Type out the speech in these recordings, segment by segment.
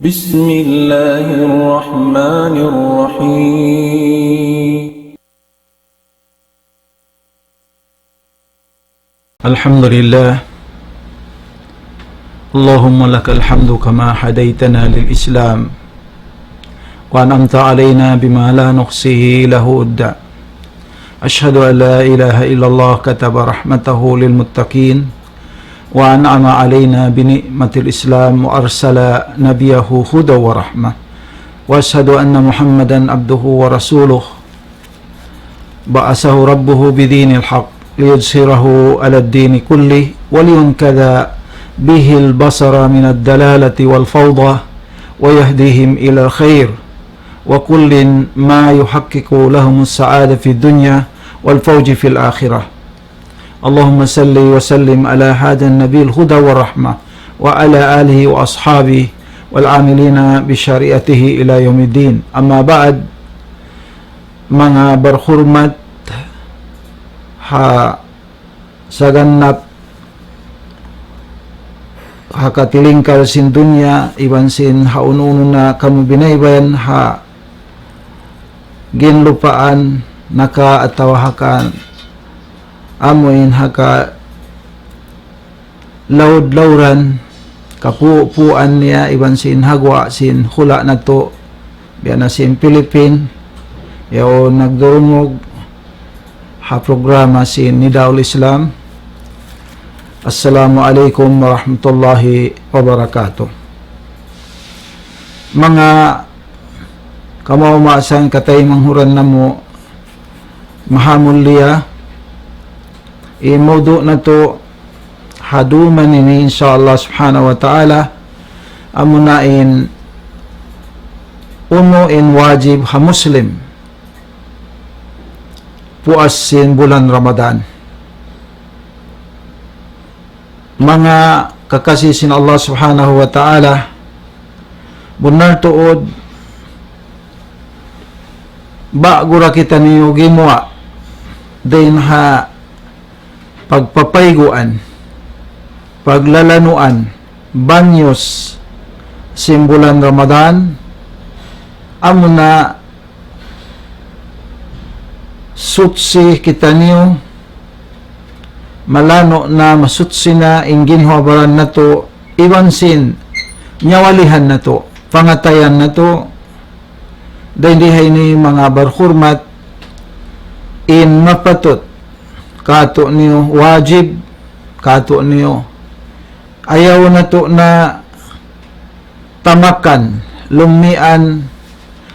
بسم الله الرحمن الرحيم الحمد لله اللهم لك الحمد كما هديتنا للإسلام وأنعمت علينا بما لا نحصيه له الداء أشهد أن لا إله إلا الله كتب رحمته للمتقين وأنعم علينا بنعمة الإسلام وأرسل نبيه هدى ورحمة وأشهد أن محمدا عبده ورسوله بعثه ربه بدين الحق ليظهره على الدين كله ولينكذ به البصر من الدلالة والفوضى ويهديهم إلى الخير وكل ما يحقق لهم السعادة في الدنيا والفوز في الآخرة اللهم صل وسلم على هذا النبي الهدى والرحمة وعلى آله وأصحابه والعاملين بشريعته إلى يوم الدين أما بعد mga berhormat saganap hakatilingkal sin dunya iban sin haununo na kamu binaybayan ginlupaan naka atawahakan amoin haka laud-lauran kapupuan niya iban sin hagwa sin hula na to biya na sin Philippine yaw nagdurungog ha programa sin Nidaul Islam. Assalamualaikum warahmatullahi wabarakatuh. Mga kamaumasan katay manghuran na mo mahamon liya imodo na to haduman ini insyaallah subhanahu wa ta'ala amunain uno in wajib ha muslim puas sin bulan Ramadan. Mga kakasisin Allah subhanahu wa ta'ala bunar tuod bagura kita niyo gimwa din ha pagpapayguan paglalanuan banyos simbulan Ramadan amuna sutsi kita niyo malano na masutsi na ingin habaran na to iwansin nyawalihan na to pangatayan na to dahil dihay ni mga barhurmat in mapatot kato niyo wajib kato niyo ayaw na to na tamakan lumian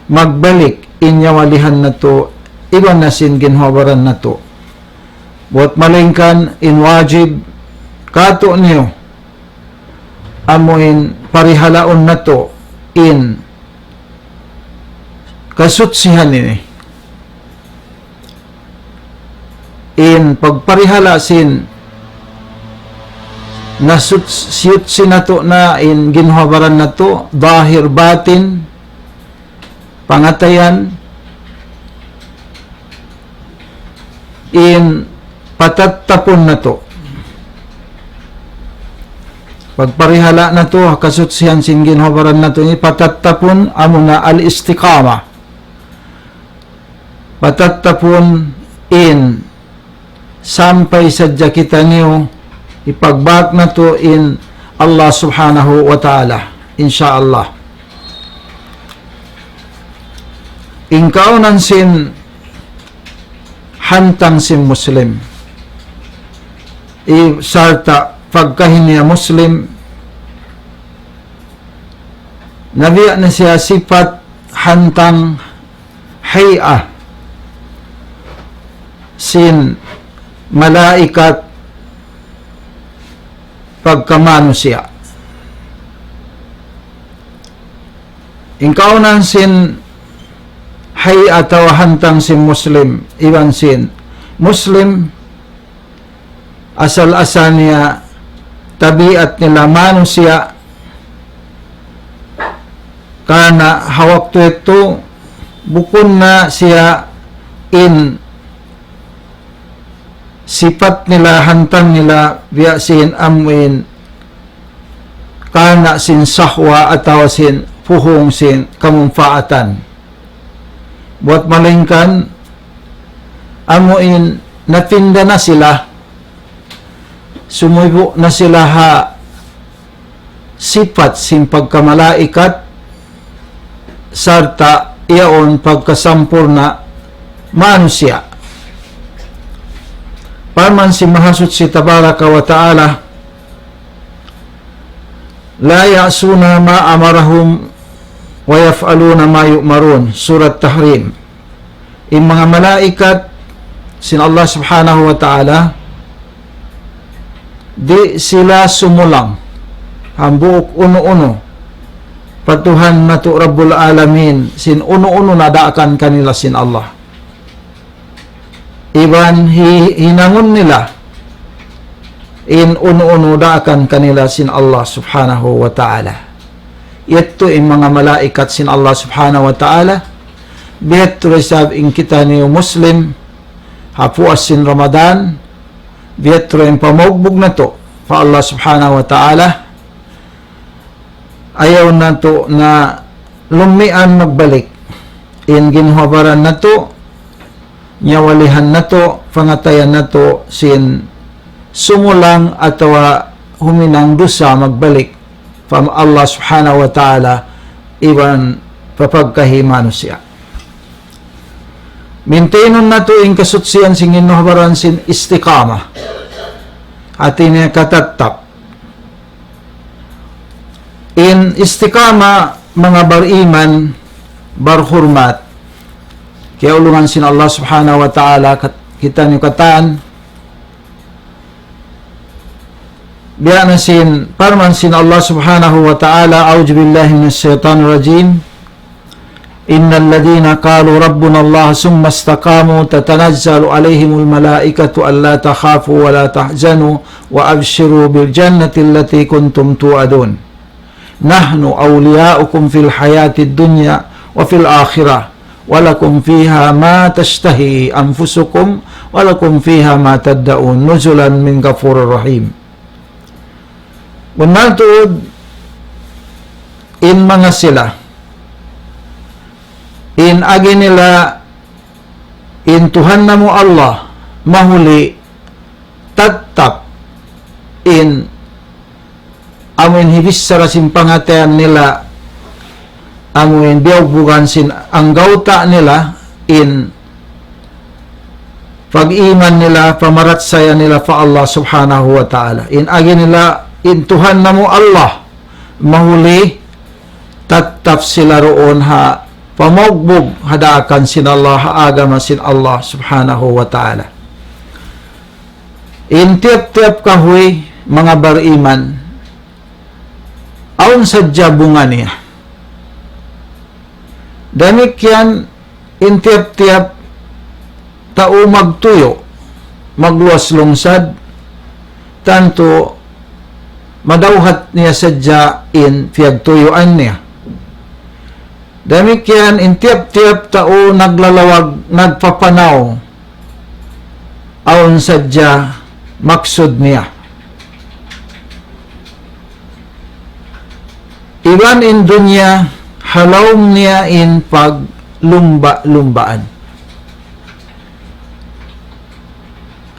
magbalik inyawalihan na to iwan na sin ginhabaran na to buat malingkan in wajib kato niyo amuin parihalaon na to in kasutsihan ini in pagparihala sin nasutsi na to na in ginhabaran na to dahir batin pangatayan in patattapon na to pagparihala na to kasutsihan sin ginhabaran na to ni patattapon amuna al istiqama patattapon in sampai sadya kita niyo ipagbak na to in Allah subhanahu wa ta'ala insyaallah ingkaunan sin hantang sin muslim sarta pagkahiniya muslim nabiya na siya sifat hantang hay'ah sin malaikat pagkamanusia ingkaunan sin hay'ah atau hantang sin muslim iwan sin muslim asal-asal niya tabiat nila manusia karena hawaktu itu bukun na siya in sifat nila hantang nila biya sin amwin kana sin sahwa atau sin puhong sin kamumfaatan. Buat malingkan, amuin natinda na sila, sumubo na sila ha sifat sin pagkamalaikat, sarta iyaon pagkasampurna manusia. Paman si mahasut si tabaraka wa ta'ala, la ya'suna ma amarahum wa yaf'aluna ma yu'marun. Surat Tahrim. Yung mga malaikat sin Allah subhanahu wa ta'ala, di sila sumulang hambuok uno-uno patuhan na to Rabbul Alamin sin uno-uno nadaakan kanila sin Allah. Iban hinangon nila in uno-uno daakan kanila sin Allah subhanahu wa ta'ala. Ito yung mga malaikat sin Allah subhanahu wa ta'ala. Beto resab in kita niyo Muslim hapuas sin Ramadan. Beto yung pamugbog na to pa Allah subhanahu wa ta'ala. Ayaw na to na lumian magbalik. In ginhabaran na to, nyawalihan na to, pangatayan na to, sin sumulang atawa huminang dusa magbalik from Allah subhanahu wa ta'ala, iban papagkahimano siya. Maintainin na to in kasutsiyan sin ginhabaran sin istiqama. Atin niya katatap. In istiqama, mga bariman, barhurmat, kaya ulungan sin Allah subhanahu wa ta'ala, kita niyo katan, biya na sin, parman sin Allah subhanahu wa ta'ala, auzubillahi minash shaitanir rajim, innal ladhina qalu rabbuna Allah summa istaqamu tatanazzalu alaihimul malaikatu alla takhafu wa la tahzanu wa abshiru bil jannati allati kuntum tu'adun. Nahnu awliyaukum fil hayatid dunya wa fil akhirah walakum fiha ma tashtahi anfusukum walakum fiha ma taddaun nuzulan min ghafurur rahim. Bunaltud in mga sila in agi nila in Tuhan na mo Allah mahuli tatap in amuin hibis sarasin pangatayan nila, amuin biyagbugan sin ang gauta nila in pag-iman nila, pamaratsaya nila pa Allah subhanahu wa ta'ala. In agi nila, in Tuhan na mo Allah, mahuli, tatap sila roon ha, pamogbog, hadaakan sin Allah, haagama sin Allah subhanahu wa ta'ala. In tiap-tiap kahoy, mga bariman, aun sadya bunga niya. Damikyan in tiap-tiap tao magtuyo, magluwas lungsad, tanto madawhat niya sadya in piyagtuyuan niya. Damikyan in tiap-tiap tao naglalawag, nagpapanaw, aun sadya maksud niya. Iban in dunya, halawm niya in paglumba-lumbaan.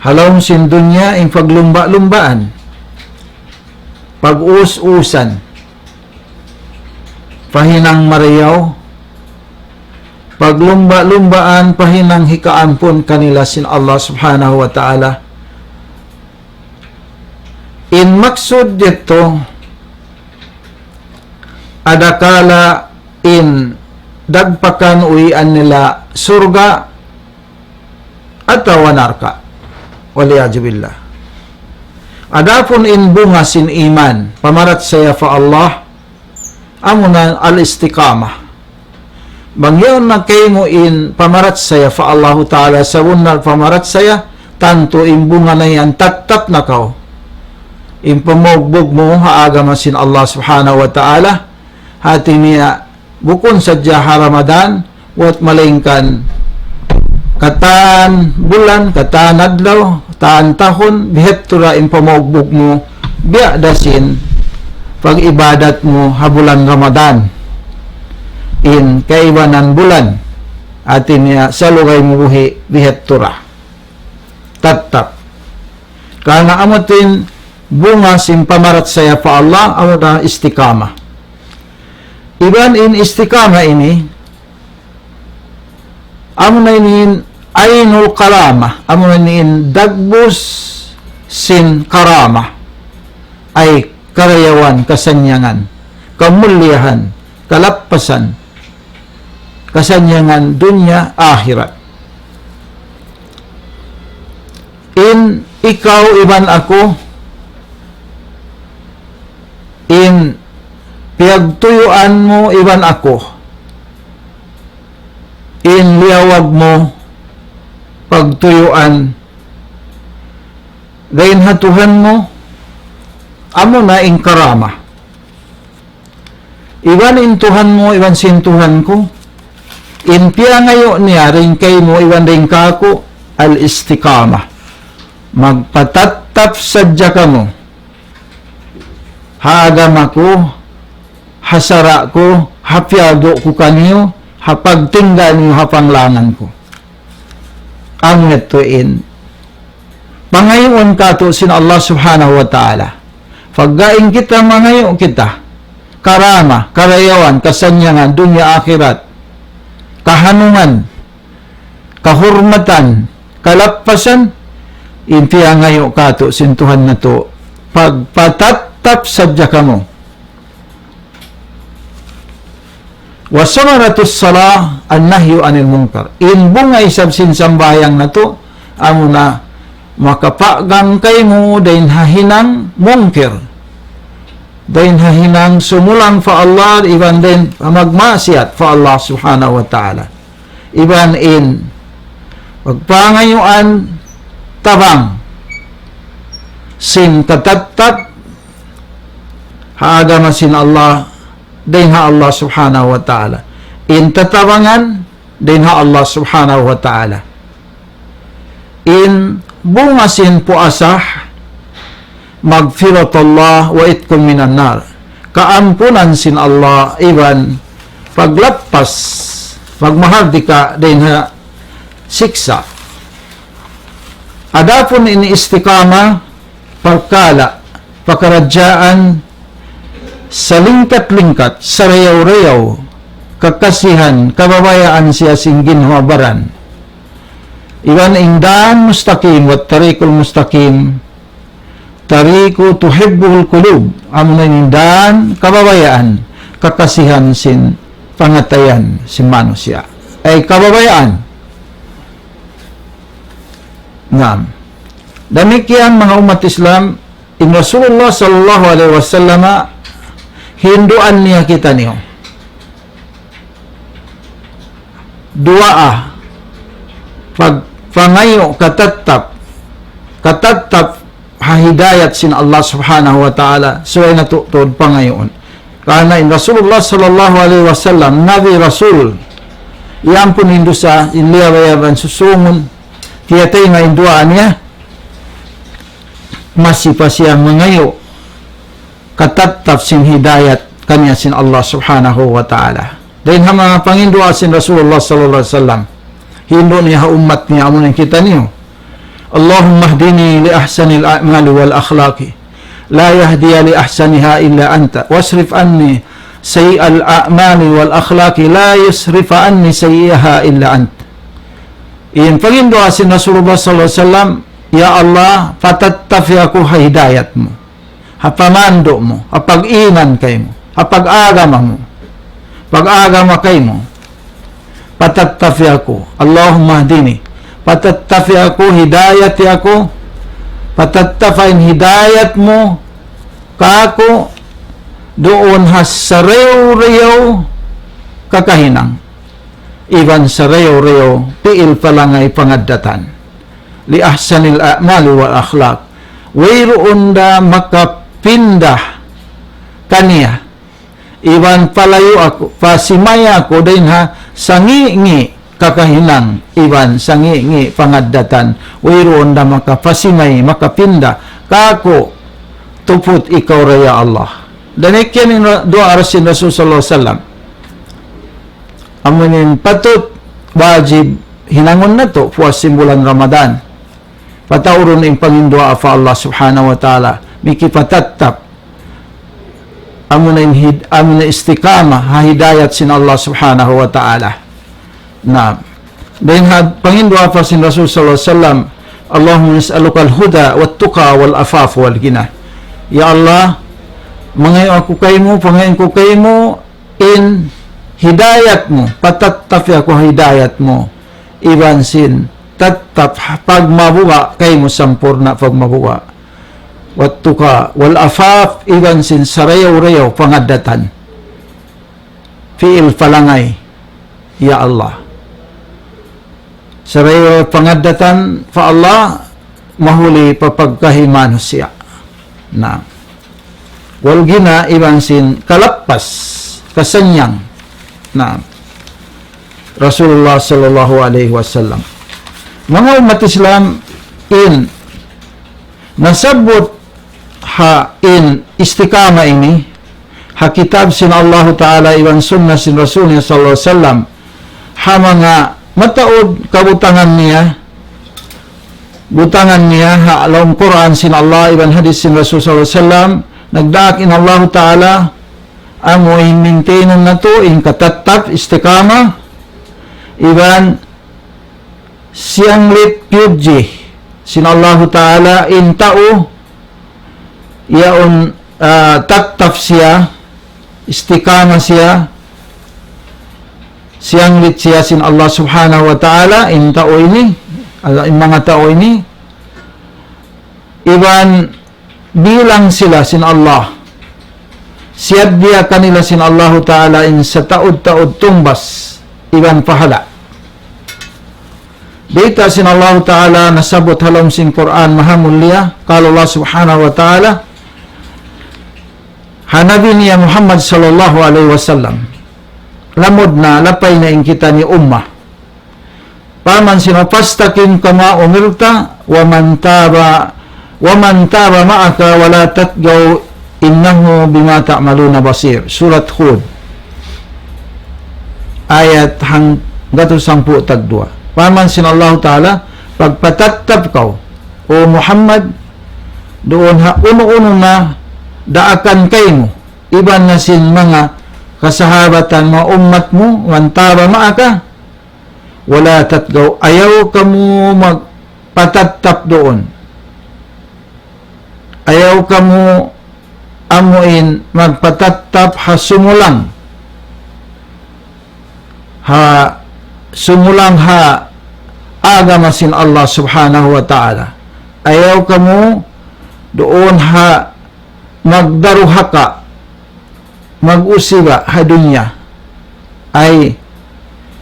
Halawm sin dunya in paglumba-lumbaan. Pag-us-usan. Pahinang mariyaw. Paglumba-lumbaan, pahinang hikaampon kanila sin Allah subhanahu wa ta'ala. In maksud dito, adakala in dagpakan uwian nila surga atau narka waliyajubillah. Adapun in bunga sin iman pamarat saya fa Allah amunan al-istiqamah bangyon na kay mo in pamarat saya fa Allah ta'ala sa bunal pamarat saya tanto in bunga na yan tatap na kao in pamogbog mo haagama sin Allah subhanahu wa ta'ala hati niya bukon sadya Ramadan wat malingkan katan bulan, katan adlaw, katan tahon bihet tura in pamogbog mo biya dasin pag ibadat mo habulan Ramadan in kaiwanan bulan atin niya sa lugay mubuhi bihet turah tattap kana amutin bunga sin pamarat saya pa Allah amuna istiqamah iban in istiqamah ini amuna in ainul karamah amuna in dagbus sin karamah ay karayawan, kasanyangan, kamulyahan, kalappasan, kasanyangan dunya, akhirat. In ikaw, iban ako, in piyagtuyuan mo, iban ako, in liyawag mo, pagtuyuan, gayon hatuhan mo, amo na in karama. Iwan intuhan mo, iwan sintuhan ko. In piya ngayon niya, rin kay mo, iwan rin kako, al-istiqamah. Magpatattap sadya ka mo. Haagam ako, hasara ko, hapyado ko kanyo, hapagtingga niyo hapanglangan ko. Ang netuin. Pangayon ka to sin Allah subhanahu wa ta'ala. Paggaing kita, mangayo kita, karama, karayawan, kasanyangan, dunya, akhirat, kahanungan, kahurmatan, kalappasan, intiya ngayo kato, sintuhan na to, pagpatattap sadya ka mo. Wasamaratus salah, an-nahyu anil munkar. Inbungay sabsin sambayang na to, amo na, makapagang kay mo, dahin hahinang munkir. Dahin hahinang sumulang fa Allah, iban din magmasiat fa Allah subhanahu wa ta'ala. Iban in pagpangayuan tabang sin katattat haagama sin Allah dahin ha Allah subhanahu wa ta'ala. In tatabangan dahin ha Allah subhanahu wa ta'ala. In bungasin puasah magfiratullah wa itkum minan nar. Kaampunan sin Allah iban paglappas pagmahardi ka din ha siksa. Adapun ini istiqama pagkala pakaradyaan sa lingkat-lingkat sa rayaw-rayaw kakasihan kababayaan siya sing ginhabaran. Iwan ingdaan mustaqim wa tariqul mustaqim tariku tuhibbul kulub amunan dan kababayaan kakasihan sin pangatayan sin manusia ay kababayaan ngam demikian mga umat Islam in Rasulullah sallallahu alaihi wasallam hinduan niya kita niyo duaa pag pangayo katatap hidayat sin Allah subhanahu wa ta'ala suway natutod pa ngayon karena in Rasulullah sallallahu alaihi wasallam Nabi Rasul yan po nindo sa inliyawayaban susungon tiyatay nga induaan niya masipa siyang mangayo katatap sin hidayat kanya sin Allah subhanahu wa ta'ala dahil ha mga pangindua sin Rasulullah sallallahu alaihi wasallam hindo niya umat niya amunan kita niyo Allahumma hdini li ahsanil a'mali wal akhlaqi la yahdiya li ahsaniha illa anta wasrif anni sayyi'al a'mali wal akhlaqi la yusrif anni sayyi'aha illa anta. In pangindua sin Rasulullah sallallahu alaihi wasallam ya Allah patattafi ako hidayat mo hapamando mo hapag-iman kay mo hapag-agama mo pag-agama kay mo patattafi ako Allahumma hdini patattafi ako, hidayati ako, patattafain hidayat mo, kako, doon has sa reyo-reyo kakahinang. Iban sa reyo-reyo, piil palangay pangadatan. Li ahsanil a'mali wal akhlaq. Wayroon da makapindah kaniya. Iban palayo ako, pasimaya ako, din ha, sangi-ngi, kakahinang iban sangi pangadatan wayroon da makapasimay makapinda kako tuput ikaw raya Allah danikyan in doa rasin Rasul sallallahu alaihi wasallam amunin patut wajib hinangon na to puasin bulan Ramadan. Patauron ing pangindua fa Allah subhanahu wa ta'ala mikipatatap amuna istiqamah ha hidayat sin Allah subhanahu wa ta'ala. Na then pangindua fa sin Rasul sallallahu alaihi wasallam, Allahumma nas'aluka al-huda wat tuqa wal afaf wal ghina. Ya Allah, mangayo ako kay mo, pangayon ko kay mo in hidayat mo, patattafi ako hidayat mo. Iban sin tattap pagmabuwa kay mo sampurna pagmabuwa. Wat tuqa wal afaf iban sin sarayaw-rayaw pangadatan. Fiil falangay. Ya Allah. Sarayaw pangadatan fa Allah mahuli papagkahiman siya. Na wal gina iban sin kalappas kasanyang na Rasulullah sallallahu alaihi wasallam. Mga umat Islam in nasabot ha in istikama ini ha kitab sin Allah Ta'ala iban sunnah sin Rasulullah sallallahu alaihi wasallam ha mga mataod kabutangan niya ha alawang Quran sin Allah iban hadis sin Rasul sallallahu alaihi wasallam nagdaak in Allah Ta'ala amo in maintenance na to in katatap istikama iban siyang lit pyudji sin Allah Ta'ala in tao yaon tattaf siya istikama siya siyang lit siya sin Allah subhanahu wa ta'ala in tao ini in mga tao ini iban bilang sila sin Allah siyad dia kanila sin Allah ta'ala in sa taod-taod tumbas iban pahala dita sin Allah ta'ala nasabot halom sin Quran mahamulya kala Allah subhanahu wa ta'ala hanabi niya Muhammad sallallahu alaihi wasallam lamod na lapay na in kita ni ummah paman sinapastakin kama umirta wa man taba ma'aka wala tatgaw innahu bima ta'maluna basir. Surat Hud ayat hang gato 10 tagdua. Paman sinallahu ta'ala pagpatattab kaw o Muhammad doon ha uno-uno na daakan kay mo iban na sin mga kasahabatan mga ummat mo wantaba maaka wala tatgaw ayaw kamo magpatatap doon ayaw kamo amuin magpatatap ha sumulang ha agamasin Allah subhanahu wa ta'ala ayaw kamo doon ha magdaruhaka mag-usiba ha dunya ay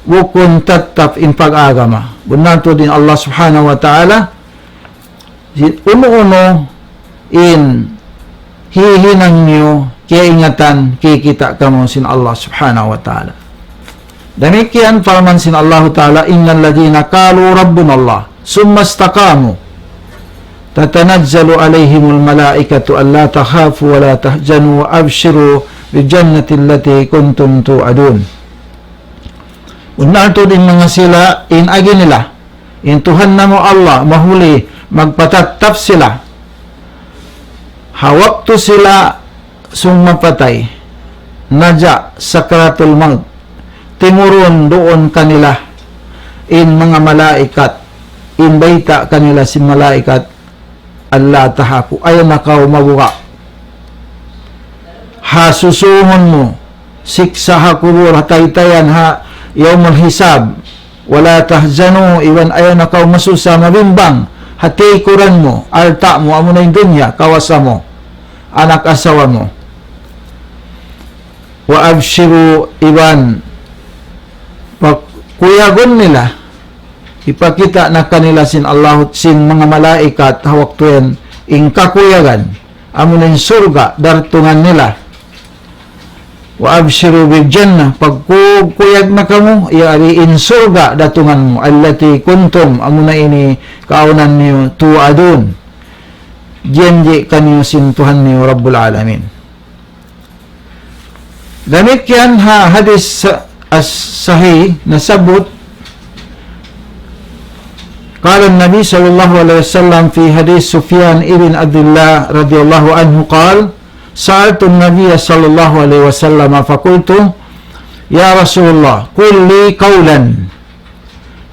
wukun tatap in pag-agama bunato din Allah subhanahu wa ta'ala uno-uno in hihinang niyo kaya ingatan kikita kamo sin Allah subhanahu wa ta'ala demikian firman sin Allah ta'ala innal ladina qalu rabbuna Allah summa istaqamu tatanazzalu alaihimul malaikatu alla takhafu wa la tahzanu wa abshiru bil jannati allati kuntum tu'adun. Unato din mga sila in agi nila in Tuhan namo Allah mahuli magpatatap sila hawak to sila sung mapatay naja sakratul maut timuron doon kanila in mga malaikat in baita kanila si malaikat Allah tahaku ayaw nakaw mabuka ha susuhon mo siksa ha kubur ha taytayan ha yawmul hisab wala tahzanu iwan ayaw nakaw masusa mabimbang ha tikuran mo alta mo amo na yung dunya kawasa mo anak asawa mo wa abshiru iwan kuyagon nila ipakita na kanila sin Allah sin mga malaikat hawak tuyan ing kakuyagan amo na yung surga dartungan nila wa abshiru bil jannah pagkuyag na kamo iari in surga datungan mo allati kuntum amo na ini kaunan niyo tuadun jenje kanyo sin Tuhan niyo Rabbul Alamin. Demikian ha hadis as-sahih nasabut qala an-nabi sallallahu alaihi wasallam fi hadis Sufyan ibn Abdullah radhiyallahu anhu qala sa'altu an-nabiy sallallahu alaihi wasallam faqultu ya Rasulullah qul li qawlan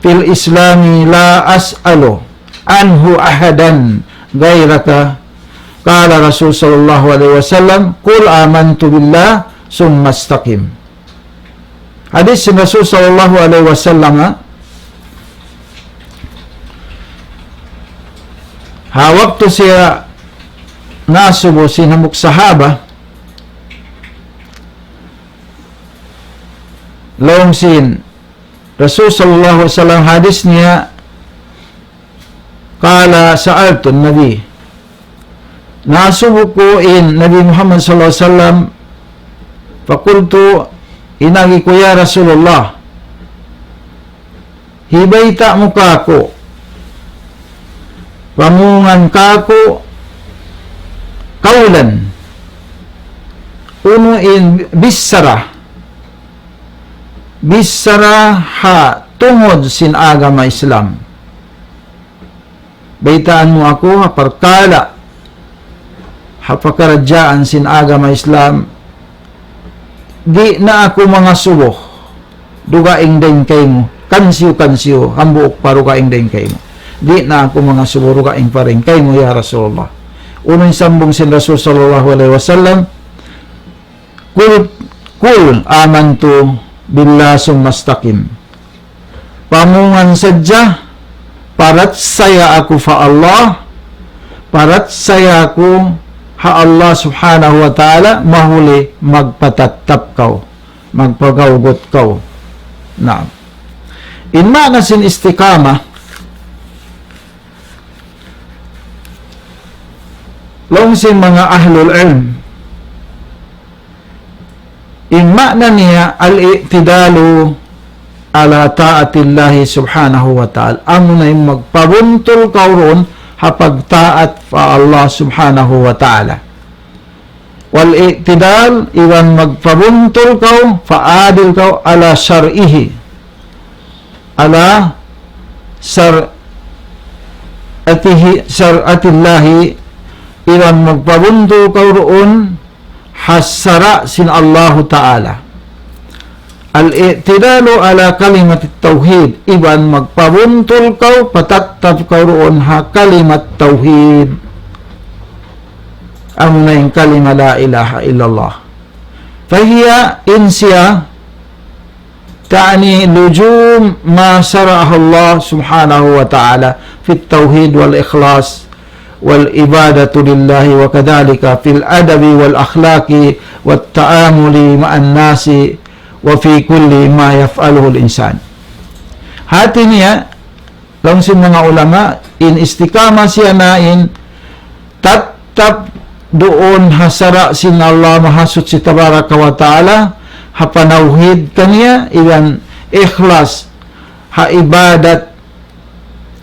fil islami la as'alu anhu ahadan ghairaka. Qala Rasul sallallahu alaihi wasallam qul amantu billah summa istaqim. Hadis si Rasul sallallahu alaihi wasallam waktu siya nasubo sinamuk sahaba long sin Rasul sallallahu alaihi wasallam hadis niya qala sa'altu nabi nasubo ko in Nabi Muhammad sallallahu alaihi wasallam fakultu inagi ko ya Rasulullah hibayta mo ka ko pamungan ka ko kaulan uno in bisara ha tungod sin agama Islam baitaan mo ako haparkala hapakaradyaan sin agama Islam di na ako mga subo dugaing din kay mo kansiyo hambuok parugaing din kay mo di na ako mga subo dugaing pa rin kay mo ya Rasulullah. Unang sambong sin Rasul sallallahu alaihi wasallam kul amantu billah summa istaqim pamungan sadya parat saya aku fa Allah parat saya aku ha Allah subhanahu wa ta'ala mahuli magpatatap kau magpagawgot kau. Naam. Inma na sin istiqama long sin mga ahlul ilm inma na niya al-i'tidalu ala ta'atillahi subhanahu wa ta'ala amo na yung magpabuntol kau ron hapag taat fa Allah subhanahu wa ta'ala wal i'tidal iwan magpabuntol kau faadil kau ala syar'ihi ala syar'atillahi iwan magpabuntol kau roon hasara sin Allah ta'ala al-i'tidalu ala kalimat tauhid iban magpabuntol kau patattab kau roon ha kalimat tauhid ang na yung kalima la ilaha illallah fahiya insya ta'ani lujum ma sara'ahu Allah subhanahu wa ta'ala fi tauhid wal ikhlas wal ibadatu lillahi wa kadhalika fil adabi wal akhlaqi wat ta'amuli ma'an nasi wa fi kulli ma yaf'aluhu al-insan. Hati niya lang si mga ulama in istikama siya na in tatap doon hasara sin Allah mahasut si tabaraka wa ta'ala hapanawhid kaniya iwan ikhlas ha ibadat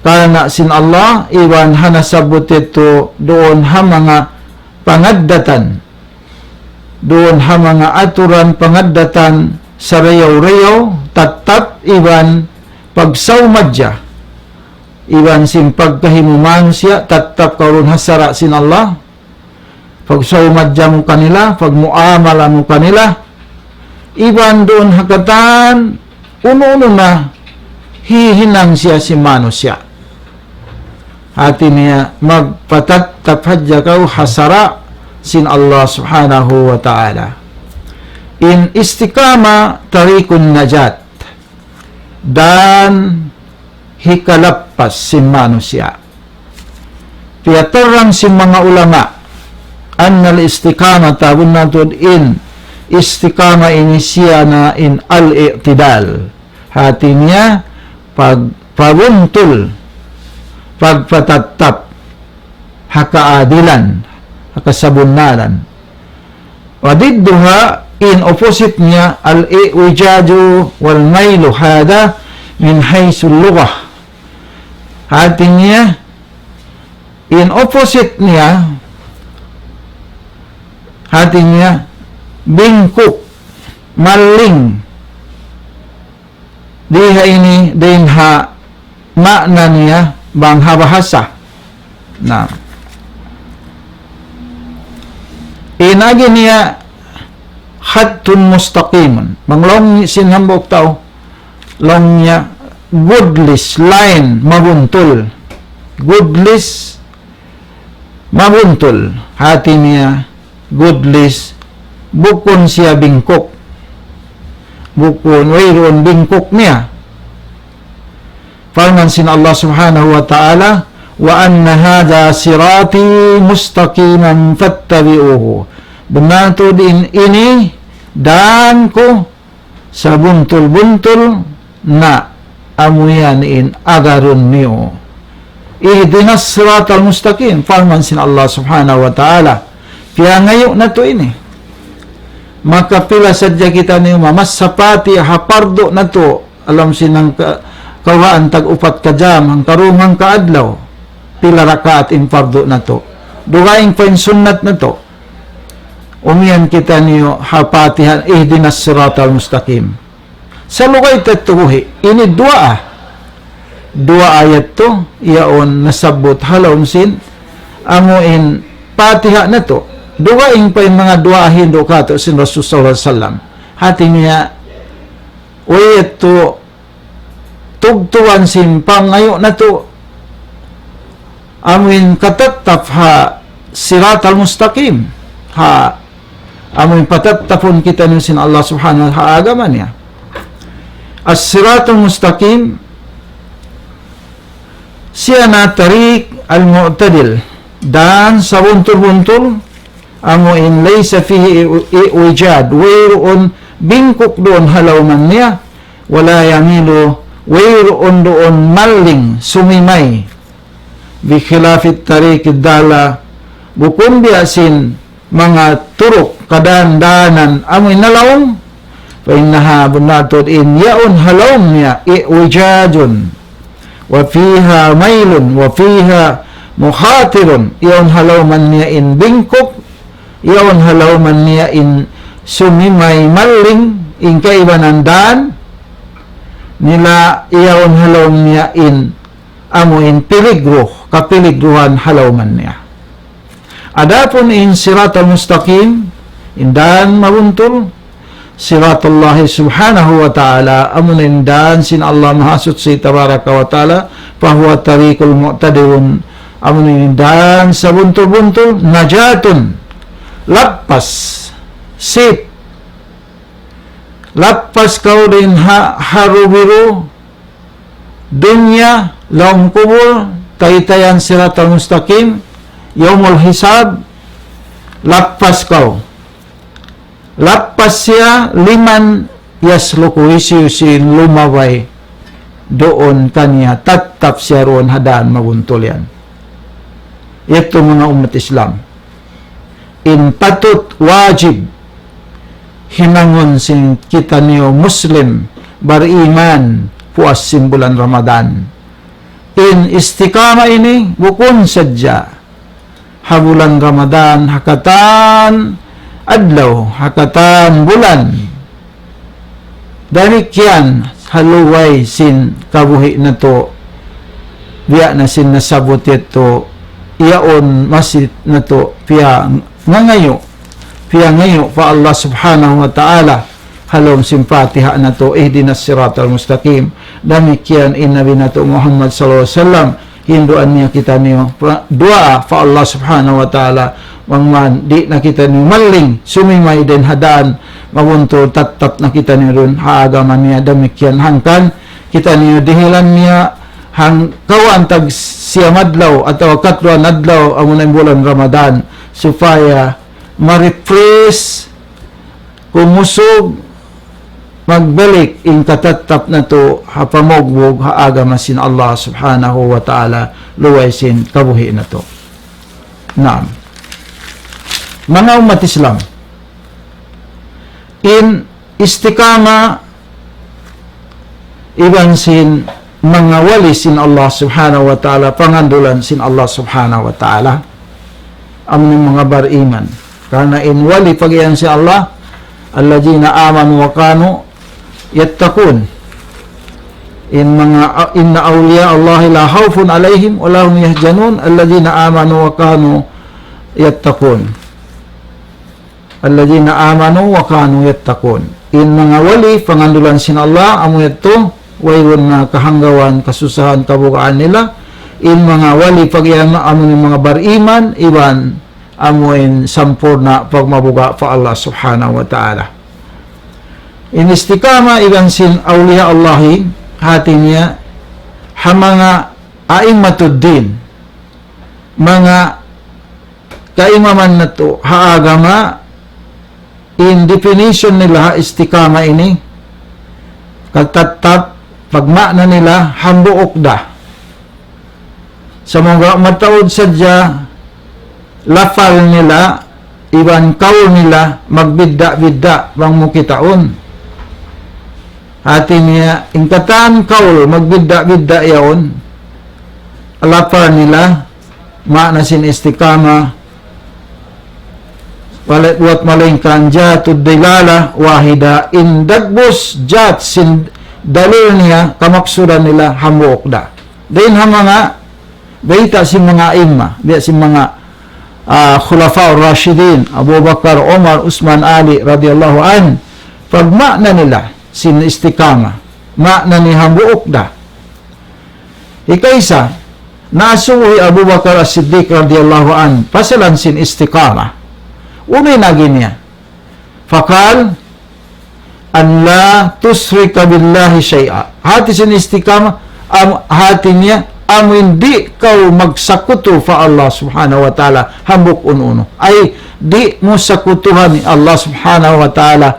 kana sin Allah iwan hanasabot ito doon ha mga pangaddatan doon ha mga aturan pangaddatan sa rayaw-rayaw tatap iwan pagsawmadya iwan sin pagkahimuman siya tatap karon hasara sin Allah pagsawmadya mo kanila pagmuamala mo kanila iwan doon hakatan uno-uno na hihinang siya si mano siya hati niya magpatatap hadya kau hasara sin Allah subhanahu wa ta'ala. In istikama tarikun najat dan hikalappas sin manusia. Piyatarang sin mga ulama annal istikama tabun natun in istikama ini siya na in al-i'tidal hati niya pagpabuntul pagpatatap hakaadilan hakasabunalan wadidduha in opposite niya al-i'wijaju wal mailu hada min haysul lughah hati niya in opposite niya hati niya bingkok maling diha ini din ha makna niya bang habahasa na inagi niya hattun mustaqiman manglong sinhambok tao long niya goodless line mabuntul goodless mabuntul hati niya goodless bukon siya bingkok bukon wayron bingkok niya farman sin Allah subhanahu wa ta'ala wa anna hadha sirati mustaqiman fattabi'uhu benar tu din ini dan ko sa buntul-buntul na amuyan in agarun niyo ihdinas siratal mustaqim farman sin Allah subhanahu wa ta'ala kaya ngayon na to ini maka pila sadya kita niyo mas sapati hapardo na to alam sinang kawaan tag-upat ka jam ang karumang kaadlaw pila rakaat in fardo na to dugaing pa in sunnat na to umiyan kita niyo hapatihan ihdinas siratal mustaqim sa lugay tatuhi ini dua ayat to iyaon nasabot halom sin amuin patiha na to dugaing pa in mga dua hindo kato sin Rasul sallallahu alaihi wasallam hati niya uyet to tugtuan sin pangayo na to amuin katattap ha siratal mustaqim ha amuin patattapon kita niyo sin Allah subhanahu wa ta'ala agaman niya as-siratul mustaqim siya na tarik al-mu'tadil dan sa buntul-buntul amuin laysa fihi iwijad wayroon bingkok doon halawman niya wala yamilu wayroon doon maling sumimay bikhilafit tarik dala bukun biasin mga turok kadandanan amoy nalawong fa innaha bunatod in yaon halawm niya iwijadun wa fiha mailun wa fiha mukhatirun yaon halawman niya in bingkok yaon halawman niya in sumimay maling in kaibanandan nila iyaon halawm niya in amuin peligro kapeligruhan halawman niya adapun in siratal mustaqim indan mabuntul siratullahi subhanahu wa ta'ala amun indan sin Allah mahasut si tabaraka wa ta'ala fahuwa tariqul mu'tadilun amun indan sa buntul-buntul najatun lapas sip lapas kau din harubiru dunya laum kubur taytayan siratal mustaqim yaumul hisab lapas kau lapas siya liman yasluku si lumaway doon kanya tattap siya roon hadaan maguntol yan ito mga umat Islam in patut wajib hinangon sin kita niyo Muslim bariman puas simbulan Ramadan in istikama ini bukun sadya habulan Ramadan hakatan adlaw hakatan bulan damikian haluway sin kabuhi na to biya na sin nasabot ito iyaon masit na to piya ngayo pa Allah subhanahu wa ta'ala halom simpatiha na to ihdinas siratal mustaqim damikian in nabi na to Muhammad sallallahu alaihi wasallam hinduan niya kita niyo dua pa Allah subhanahu wa ta'ala wangman di na kita niyo maling sumimay din hadaan mabunto tattap na kita niyo ron haagaman niya damikian hangkan kita niyo dihilan niya hang kawan tag siya madlaw atau katluan adlaw amunay bulan Ramadan supaya ma-refresh kumusog magbalik in katatap na to hapamogbog haaga masin Allah subhanahu wa ta'ala luway sin kabuhi na to. Naam. Mga umat Islam in istikama iban sin mga wali sin Allah subhanahu wa ta'ala pangandulan sin Allah subhanahu wa ta'ala aming mga bariman karena in wali pagyan si Allah alladzina amanu wa kanu yattaqun inna awliya Allah la khawfun alaihim wa lahum yahzanun alladhina amanu wa kanu yattaqun. Alladhina amanu wa kanu yattaqun. In mga wali pangandulan sin Allah amo ito wayron na kahanggawan kasusahan kabukaan nila. In mga wali pagyama amo ni mga bariman iban amuin sampurna pagmabuga pa Allah subhanahu wa ta'ala. In istikama iban sin awliya Allahi hati niya mga aimatuddin mga kaimaman na to haagama in definition nila istikama ini kagtatap pagmakna nila hambuok da sa mga mataod sadya lafal nila iban kaul nila magbidda-bidda bang mukitaon hati niya ingkatan kaul magbidda-bidda yaon lafal nila makna sin istikama walit buat malingkan jatud dilala wahida indagbus jat sin dalil niya kamaksudan nila hamuok da din mga baita si mga imma biya si mga khulafa ar-rashidin Abu Bakar, Umar, Usman, Ali radhiyallahu an pag makna nila sin istikama makna ni hamuok da ikaysa nasuhi Abu Bakar as-Siddiq radhiyallahu an pasalan sin istikama unay nagin niya fakal an la tusrika billahi syai'a hati sin istikama hati niya hindi kau magsakuto fa Allah subhanahu wa ta'ala hambuk ununo ay di mo sakutuhan ni Allah subhanahu wa ta'ala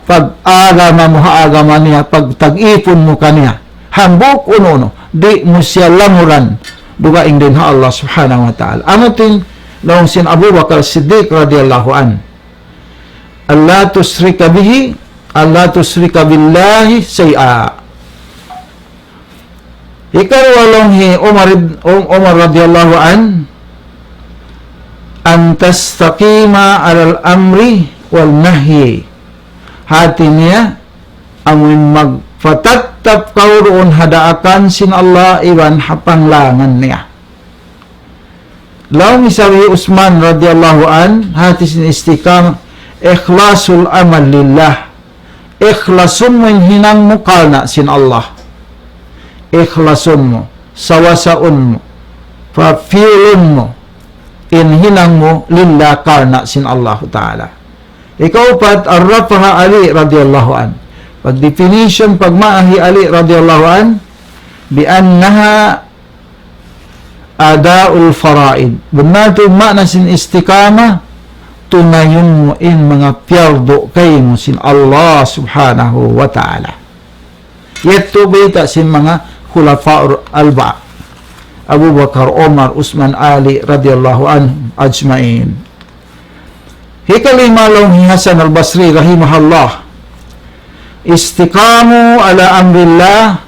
pag-agama mo haagama niya pag-tag-ipon mo kaniya hambuk ununo di mo siya lamuran dugaing din ha Allah subhanahu wa ta'ala amutin laong sin Abu Bakar Siddiq radiyallahu an Allah tusrika bihi Allah tusrika billahi say'a ikarwalong hi Umar radiyallahu an tastaqima alal amri wal nahyi hati niya amun magfatattab kauroon hadaakan sin Allah iwan hapanglangan niya laong isawi Usman radiyallahu an hati sin istikam ikhlasul amal lillah ikhlasun mo hinang mukalna sin Allah ikhlasun mo sawasaun mo fafilun mo inhinang mo lillah karna sin Allah ta'ala ikaw pat arrafaha Ali radiyallahu an pag definition pagmaahi Ali radiyallahu an bi annaha adaul faraid bunnato makna sin istikama tunayon mo in mga piyardo kay mo sin Allah subhanahu wa ta'ala yeto bita sin mga khulafa al-ba Abu Bakar, Umar, Usman, Ali radiyallahu anhum ajmain hikalima long Hasan al-Basri rahimahullah istikamu ala amrillah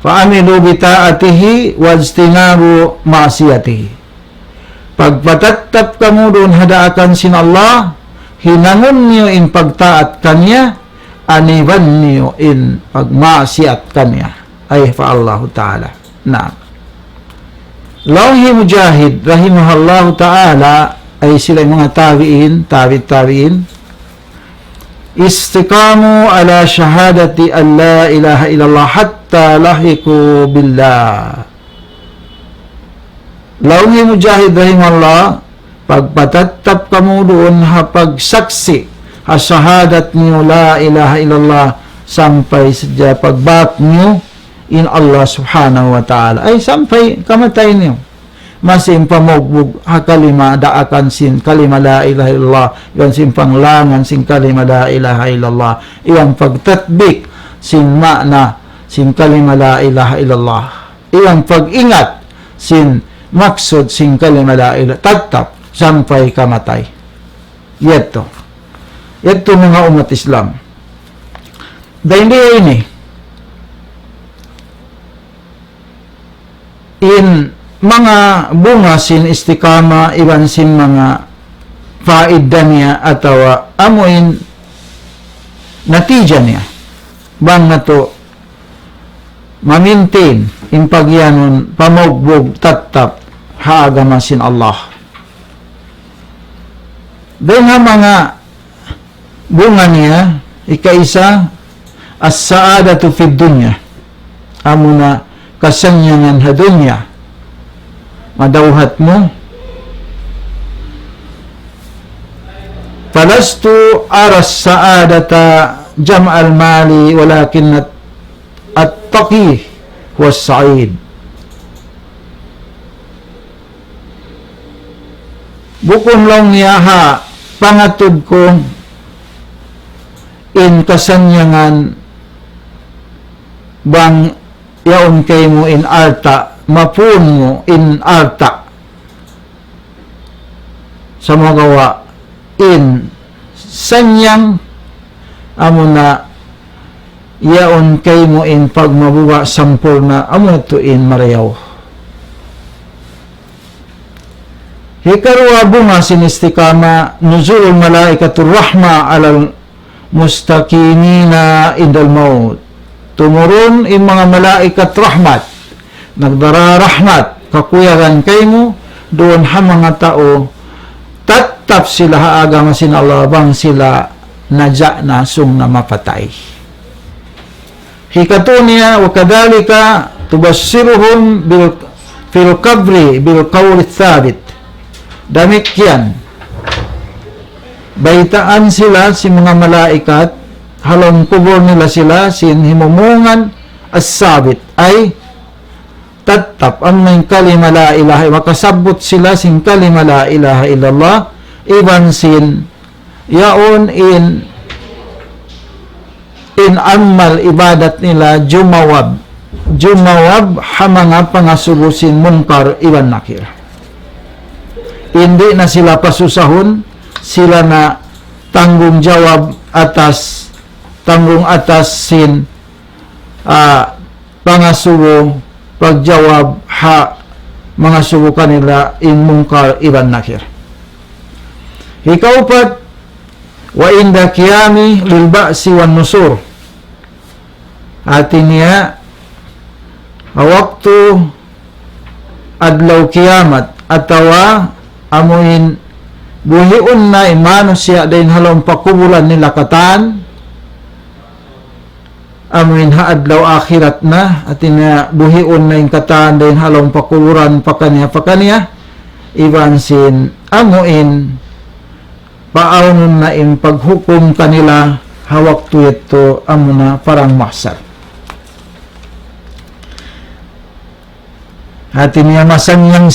fa'amilu bita'atihi wajtinabu ma'asiyatihi pagpatatap kamu doon hadaakan sin Allah hinangon niyo in pagtaat kanya aniban niyo in pagmaasiyat kanya ay fa Allah ta'ala na Lawhi Mujahid rahimahullahu ta'ala ay sila mga tabi'in istikamu ala syahadati an la ilaha illallah hatta lahiku billah Lawhi Mujahid rahimahullah pagpatatap kamu doon pagsaksi syahadat niyo la ilaha illallah sampai saja pagbak niyo in Allah subhanahu wa ta'ala ay sampai kamatay niyo masin pamogbog kalima daakan sin kalima la ilaha illallah yan sin panglangan sin kalima la ilaha illallah iyang pagtatbik sin makna sin kalima la ilaha illallah iyang pag-ingat sin maksud sin kalima la ilaha tatap sampai kamatay Ito mga umat Islam. Dahil ini in mga bunga sin istikama iban sin mga faida niya atawa amuin natija niya bang nato ma-maintain in pagyanon pamugbog tattap haagamasin Allah. Dahil nga mga bunga niya ikaisa as-saadatu fid dunya amo na kasanyangan ha dunya madawhat mo falastu aras saadata jam'al mali walakin at-taqi was sa'id. Bukon lang niya ha pangatod ko in kasanyangan bang yaon kay mo in arta mapun mo in arta sa magawa in sanyang amo na yaon kay mo in pagmabuwa sampurna amo to in marayaw. Hikarwa bunga sinistikama nuzulul malaikatur rahma alal mustakinina indal maut. Tumurun in mga malaikat rahmat nagdara rahmat kakuyagan kay mo doon ha mga tao tattap sila haaga masin Allah bang sila nadya na sung na mapatay. Hikatunya wa kadhalika tubassiruhum fil qabri bil qawli thabit. Damikyan baitaan sila si mga malaikat halong kubur nila sila sin himumungan as-sabit ay tattap ang may kalima la ilaha makasabot sila sin kalima la ilaha illallah iban sin yaon in amal ibadat nila jumawab hamanga pangasubusin munkar iban nakir. Hindi na sila pasusahon, sila na tanggung atas sin pangasubo pagjawab ha mga subo kanila in munkar iban nakir. Ikaupat wa inda qiyami lil ba'si wan nusur. Artinya waktu adlaw kiamat atawa amuin buhiun na imano siya din halong pakubulan nila katan amuin haadlaw akhirat na at ina buhiun na yung katan din halong pakuburan pakanya iban sin amuin paaunon na in paghukom kanila hawak tuyet to amo na parang mahsar. At ina masanyang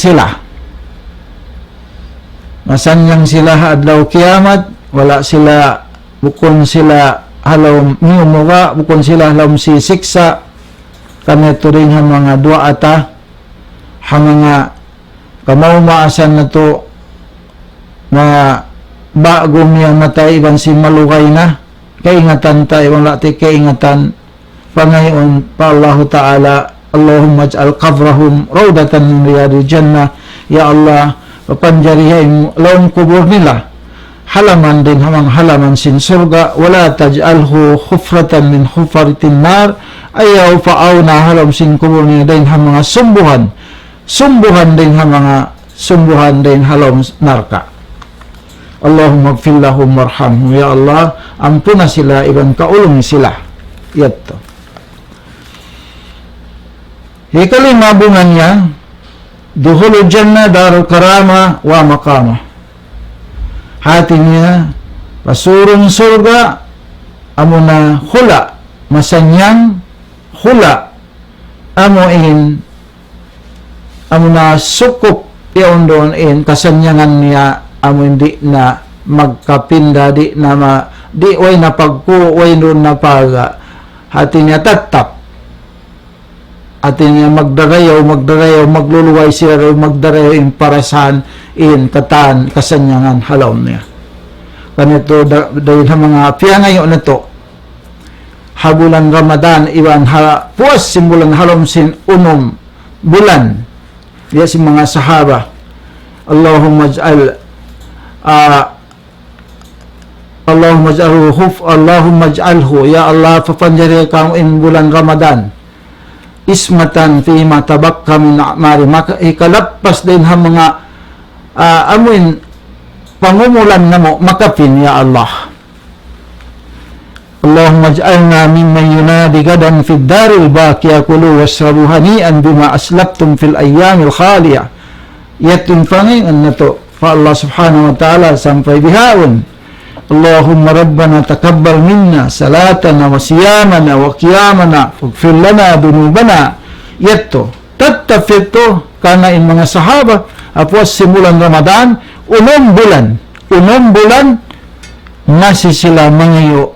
sila adlaw kiamat wala sila bukon sila halaw miumuga bukon sila halaw sisiksa kanito rin ang mga dua ata ang mga kamaumasan na to mga bagong niya matay iban si malugay na kaingatan ta ibang lati kaingatan pangayon pa Allah Ta'ala Allahumma ij'al qabrahum rawdatan min riyadil jannah ya Allah papanjarihin laong kubur nila halaman din hamang halaman sin surga wala taj'alhu khufratan min khufaritin nar ayaw paaw na halam sin kubur niya din hamang mga sumbuhan din hamang sumbuhan din halam narka. Allahumma gfir lahum warhamhum ya Allah ampuna sila iban kaulong sila yato. Ikalima bunga niya duhulul jannah darul karama wa maqama. Hati niya pasurong surga amo na hula masanyang hula amo na sukup yaon doon in kasanyangan niya amo hindi na magkapinda di way na pagku way doon na pag hati niya tattap atin niya magdarayaw magluluway siya magdarayaw in parasan in katan kasanyangan halaw niya kanito dahil sa mga piyangayo na to habulan Ramadan iwan puas simbulan halom sin bulan diya si mga sahaba Allahumma ij'al Allahumma ij'alhu, ya Allah, papanjarikan in bulan Ramadan ismatan fi ma tabakka min a'mari, maka ikalappas din ha mga amuin pangumulan namo makapin, ya Allah. Allahumma ij'alna mimman yunadi gadan fid daril baqiya kulu wasrabu hani'an bima aslaftum fil ayyamil khaliyah. Yatun pangingan na to fa Allah subhanahu wa ta'ala sampai bihaun. Allahumma rabbana takabbal minna salatana wa siyamana wa qiyamana waghfir lana dunubana. Yato tattafito kana in mga sahaba apos simulan Ramadan unong bulan nasi sila mangayo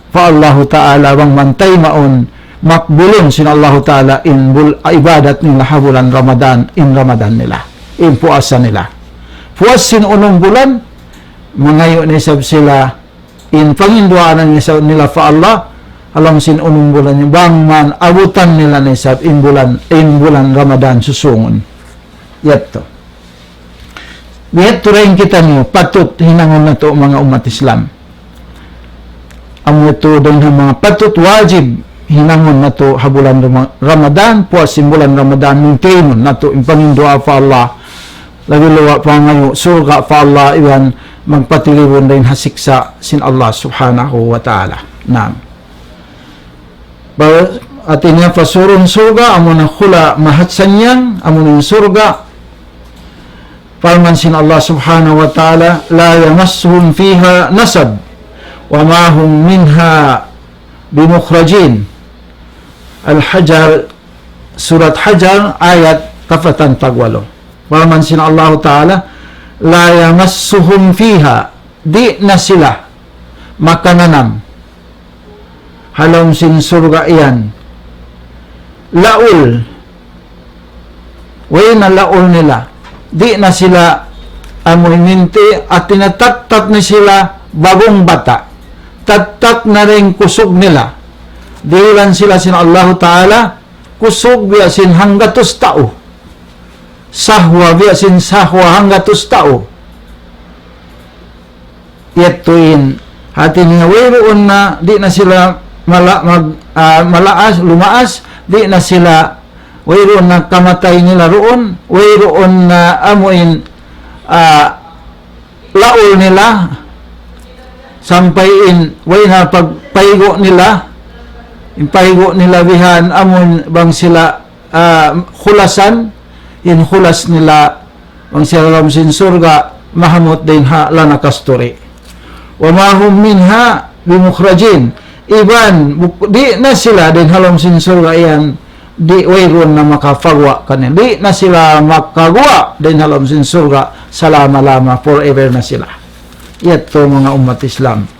fa Allah ta'ala wang mantay maon makbulon sin Allah ta'ala in ibadat nila bulan Ramadan, in Ramadan nila, in puasa nila. Puas sin unong bulan mangayo ni sab sila in panginduanan nila fa Allah alam sin unong bulan bang man abutan nila ni sab in bulan Ramadan susungon. Yato rin kita niyo patut hinangon na to mga umat Islam. Amo ito din mga patut wajib hinangon na to habulan Ramadan, puas in bulan Ramadan maintain na to in pangindoa fa Allah. Lagi luwa pa ngayon, surga pa Allah, iwan magpatiliwon din hasiksa sin Allah subhanahu wa ta'ala. Naam. At inya pasurong surga, amo na khula mahatsan yan, amo na surga. Palman sin Allah subhanahu wa ta'ala, la yamassuhum fiha nasab, wa ma hum minha bimukhrajin. Al-Hajar, surat Hajar, ayat kafatan tagwalo. Palman sin Allah ta'ala, la yamassuhum fiha, di na sila makananam halong sin surga iyan laul way na laul nila, di na sila amuninti at tinataktak na sila bagong bata, taktak na rin kusog nila, di lang sila sin Allah ta'ala kusog biya sin hanggatos tao, sahwa biasin sahwa hanggatos tao. Yatuin hati niya wayroon na di na sila lumaas, di na sila wayroon na kamatay nila roon, wayroon na amuin laol nila sampayin way na pagpaigo nila, impaigo nila bihan amon bang sila khulasan in khulas nila ang siyaram sin surga mahamot din ha lana kasturi wa mahum minha bimukhrajin, iban di na sila din halom sin surga iyan di wayron na makafagwa kanin, di na sila makagwa din halom sin surga salama-lama, forever na sila. Yato mga umat Islam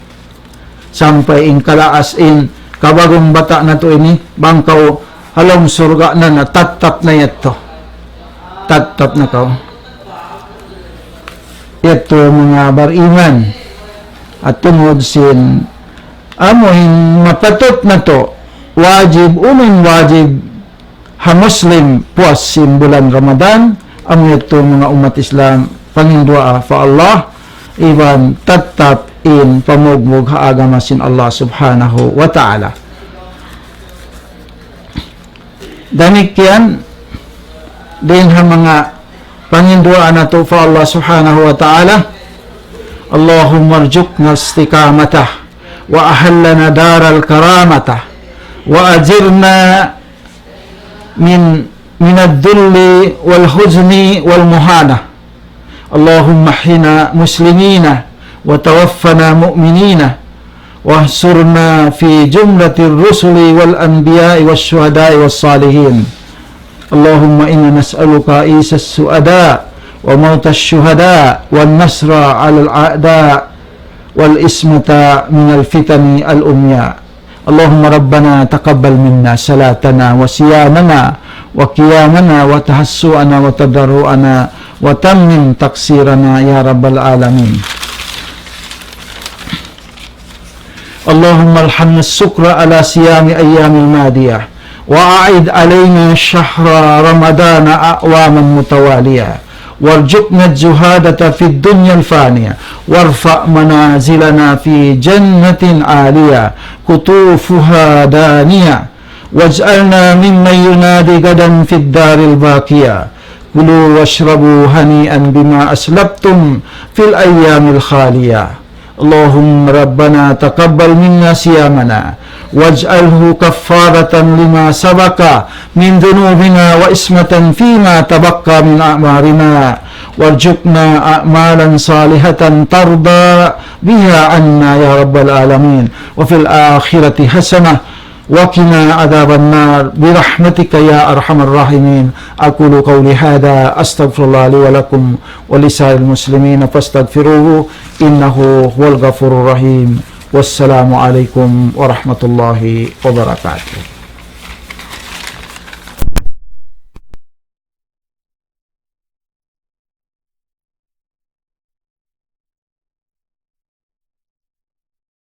sampai in kalaas in kabagong bata na to ini bangkaw halom surga na natatap na yato tatap na ka. Ito mga bariman at tungod sin amohin mapatot na to wajib ha Muslim puas sin bulan Ramadan. Amo ito mga umat Islam pangindua fa Allah iban tatap in pamugmug ha agama sin Allah subhanahu wa ta'ala. Demikian din ha mga panginduaan na to fa Allah subhanahu wa ta'ala. Allahumma arjukna istiqamatah wa ahallana daral karamata wa ajirna min ad-dulli wal huzni wal muhana. Allahumma hina muslimina wa tawaffana mu'minina wa ahsurna fi jumlatir rusuli wal anbiya'i was syuhada'i was salihin. Allahumma inna nas'aluka isas su'ada wa mautas syuhada wa nasra 'alal a'da wal ismata minal fitani al umya. Allahumma rabbana taqabbal minna salatana wa siyamana wa qiyamana wa tahassu'ana wa tadarru'ana wa tammim taksirana ya rabbal alamin. Allahumma alhamna as-sukra ala siyami ayyamil madiyah وأعد علينا شهر رمضان أعواما متوالية وارزقنا الزهادة في الدنيا الفانية وارفع منازلنا في جنة عالية قطوفها دانية واجعلنا ممن ينادي غدا في الدار الباقية كلوا واشربوا هنيئا بما أسلفتم في الأيام الخالية اللهم ربنا تقبل منا صيامنا واجعله كفارة لما سبق من ذنوبنا وإسمة فيما تبقى من أعمارنا وارزقنا أعمالا صالحة ترضى بها عنا يا رب العالمين وفي الآخرة حسنة وقنا عذاب النار برحمتك يا أرحم الراحمين أقول قولي هذا أستغفر الله لي ولكم ولسائر المسلمين فاستغفروه إنه هو الغفور الرحيم والسلام عليكم ورحمة الله وبركاته